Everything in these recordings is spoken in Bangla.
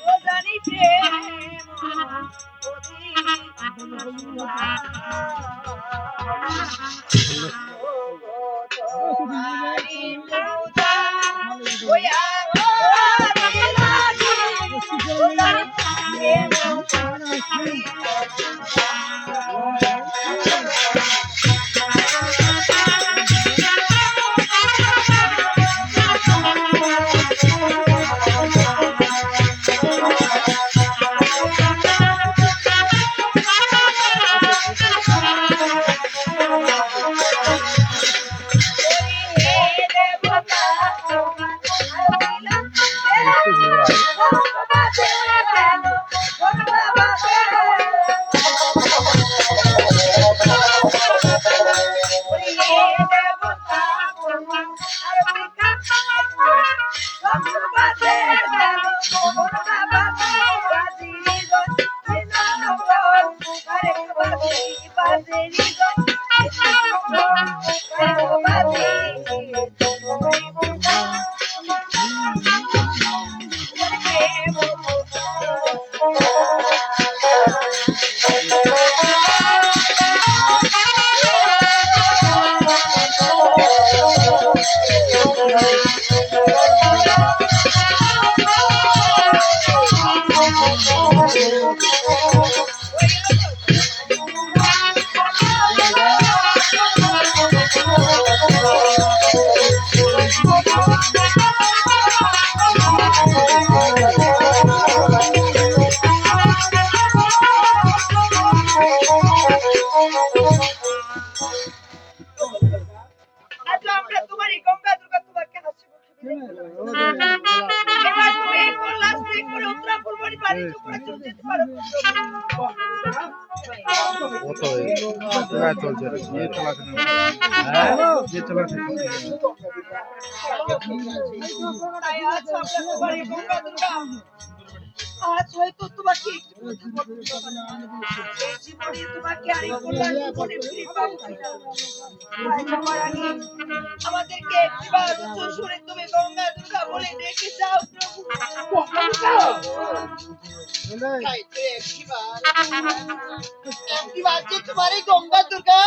ও জানি প্রেম আজ হয়তো তোমাকে তোমাকে আর কল্যাণ জীবনে ফিরে পাবো যাওয়ার আগে আমাদেরকে একবার উচ্চ সুরে তুমি গঙ্গা দুর্গা বলে ডেকে যাও একবার যে তোমার এই গঙ্গা দুর্গা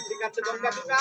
ঠিক আছে গঙ্গা দুর্গা